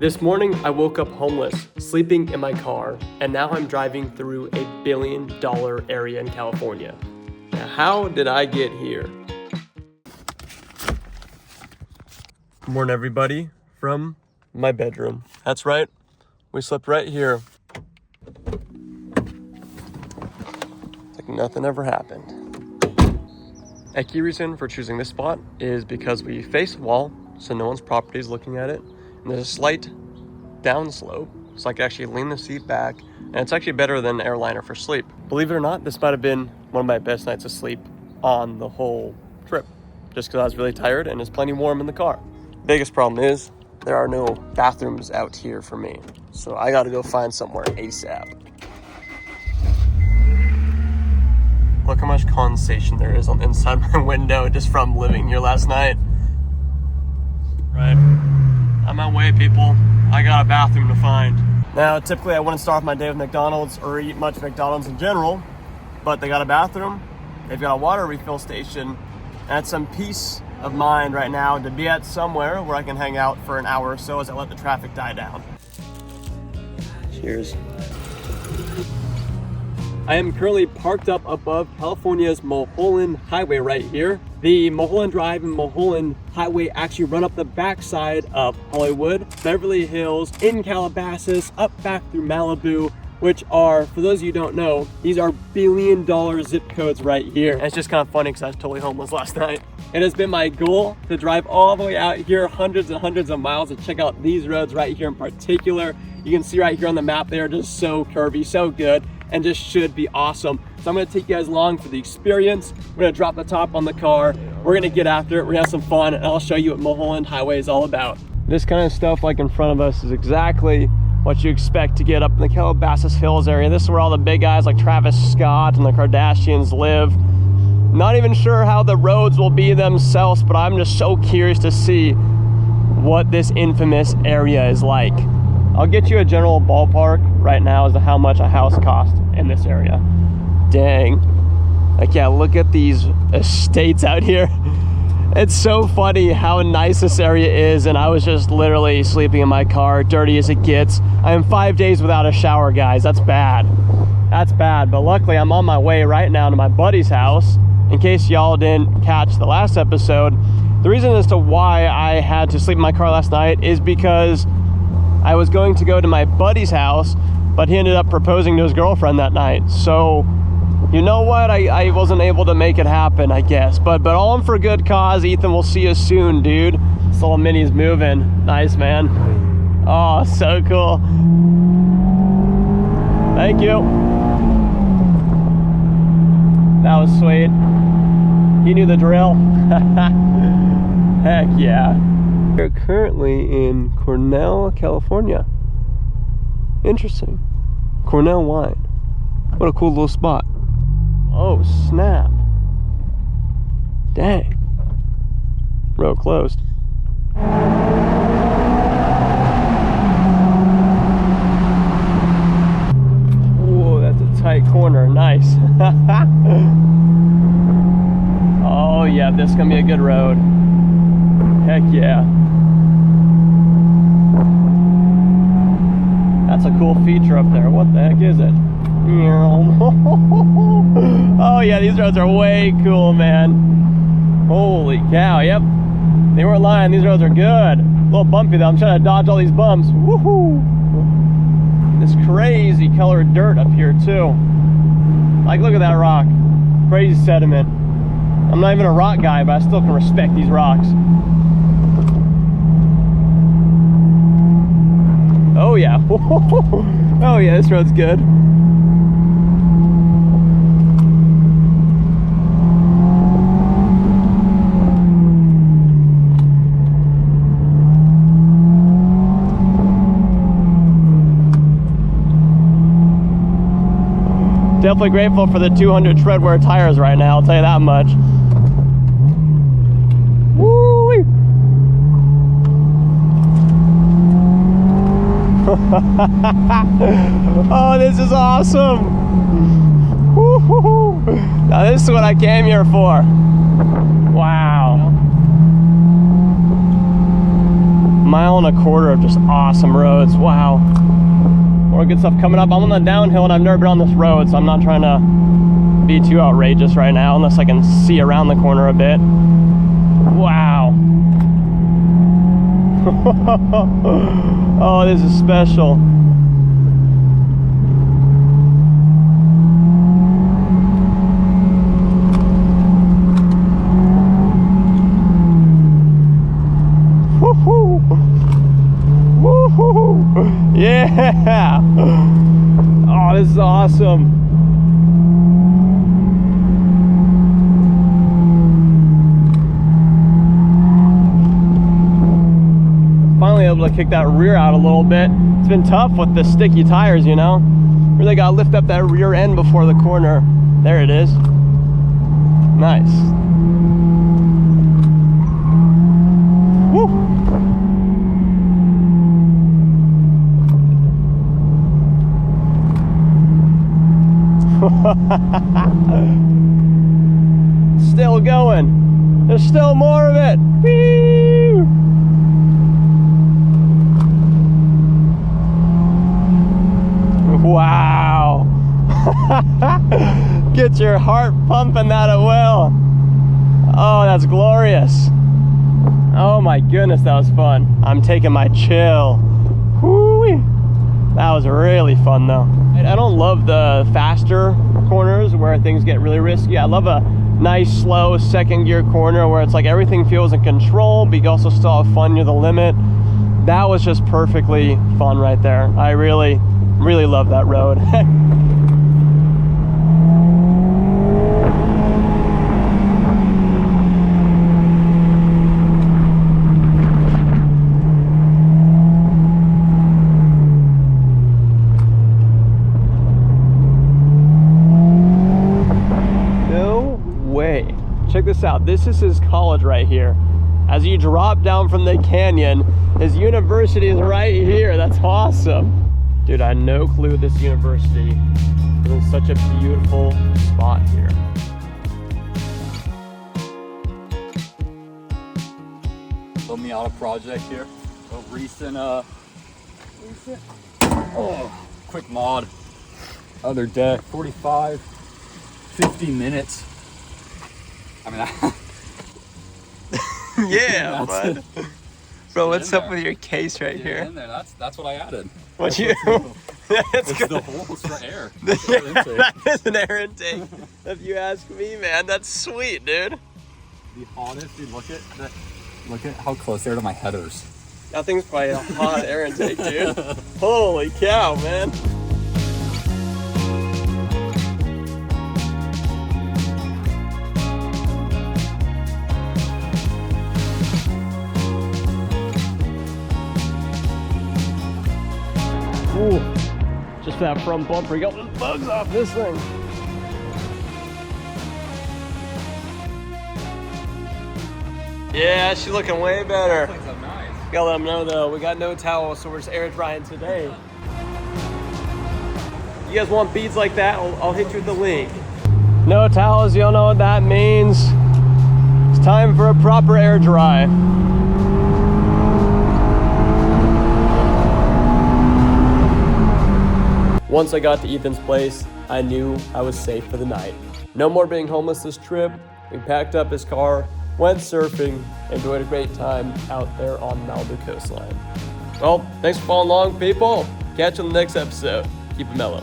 This morning, I woke up homeless, sleeping in my car, and now I'm driving through a $1 billion area in California. Now, how did I get here? Good morning, everybody, from my bedroom. That's right, we slept right here. Like nothing ever happened. A key reason for choosing this spot is because we face a wall, so no one's property is looking at it. And there's a slight downslope, so I can actually lean the seat back, and it's actually better than an airliner for sleep. Believe it or not, this might have been one of my best nights of sleep on the whole trip, just because I was really tired and it's plenty warm in the car. Biggest problem is there are no bathrooms out here for me, so I gotta go find somewhere ASAP. Look how much condensation there is on the inside of my window just from living here last night. Right. On my way, people. I got a bathroom to find. Now, typically I wouldn't start off my day with McDonald's or eat much McDonald's in general, but they got a bathroom, they've got a water refill station, and it's some peace of mind right now to be at somewhere where I can hang out for an hour or so as I let the traffic die down. Cheers. I am currently parked up above California's Mulholland Highway right here. The Mulholland Drive and Mulholland Highway actually run up the backside of Hollywood, Beverly Hills, in Calabasas, up back through Malibu, which are, for those of you who don't know, these are $1 billion zip codes right here. And it's just kind of funny because I was totally homeless last night. It has been my goal to drive all the way out here, hundreds and hundreds of miles, to check out these roads right here in particular. You can see right here on the map, they are just so curvy, so good, and just should be awesome. So I'm gonna take you guys along for the experience. We're gonna drop the top on the car. We're gonna get after it. We're gonna have some fun, and I'll show you what Mulholland Highway is all about. This kind of stuff like in front of us is exactly what you expect to get up in the Calabasas Hills area. This is where all the big guys like Travis Scott and the Kardashians live. Not even sure how the roads will be themselves, but I'm just so curious to see what this infamous area is like. I'll get you a general ballpark right now as to how much a house costs in this area. Dang. Like, yeah, look at these estates out here. It's so funny how nice this area is, and I was just literally sleeping in my car, dirty as it gets. I am 5 days without a shower, guys. That's bad. That's bad, but luckily I'm on my way right now to my buddy's house. In case y'all didn't catch the last episode, the reason as to why I had to sleep in my car last night is because I was going to go to my buddy's house, but he ended up proposing to his girlfriend that night. So, you know what? I wasn't able to make it happen, I guess. But all in for a good cause. Ethan, we'll see you soon, dude. This little mini's moving. Nice, man. Oh, so cool. Thank you. That was sweet. He knew the drill. Heck yeah. We're currently in Cornell, California. Interesting. Cornell wine. What a cool little spot. Oh, snap. Dang. Road closed. Whoa, that's a tight corner. Nice. Oh, yeah, this is going to be a good road. Heck yeah. That's a cool feature up there. What the heck is it? Oh yeah, these roads are way cool, man. Holy cow, yep. They weren't lying, these roads are good. A little bumpy though, I'm trying to dodge all these bumps. Woohoo! This crazy colored dirt up here too. Like, look at that rock. Crazy sediment. I'm not even a rock guy, but I still can respect these rocks. Oh yeah. Oh yeah, this road's good. Definitely grateful for the 200 treadwear tires right now, I'll tell you that much. Woo-wee. Oh, this is awesome. Woo-hoo-hoo. Now this is what I came here for. Wow. 1.25 of just awesome roads. Wow. More good stuff coming up. I'm on the downhill and I've never been on this road, so I'm not trying to be too outrageous right now unless I can see around the corner a bit. Wow. Oh, this is special. Woohoo! Woohoo! Yeah! Oh, this is awesome. Finally able to kick that rear out a little bit. It's been tough with the sticky tires, you know. Really gotta lift up that rear end before the corner. There it is. Nice. Woo! Still going. There's still more of it. Whee! Wow. Get your heart pumping that at will. Oh, that's glorious. Oh my goodness, that was fun. I'm taking my chill. Whoo-wee. That was really fun though. I don't love the faster corners where things get really risky. I love a nice slow second gear corner where it's like everything feels in control, but you also still have fun near the limit. That was just perfectly fun right there. I really love that road. Check this out. This is his college right here. As you drop down from the canyon, his university is right here. That's awesome. Dude, I had no clue this university was in such a beautiful spot here. Build me out a project here. A recent quick mod. Other deck, 45, 50 minutes. I mean, yeah, bud. Bro, what's up with your case right here? In there. That's what I added. What you? It's good. The holes for air. That is an air intake. If you ask me, man, that's sweet, dude. The hottest. Dude, look at how close they are to my headers. That thing's probably a hot air intake, dude. Holy cow, man. Ooh, just for that front bumper, you got the bugs off this thing. Yeah, she's looking way better. Things are nice. Gotta let them know though, we got no towels, so we're just air drying today. You guys want beads like that? I'll hit you with the link. No towels, you don't know what that means. It's time for a proper air dry. Once I got to Ethan's place, I knew I was safe for the night. No more being homeless this trip. We packed up his car, went surfing, enjoyed a great time out there on Malibu coastline. Well, thanks for following along, people. Catch you on the next episode. Keep it mellow.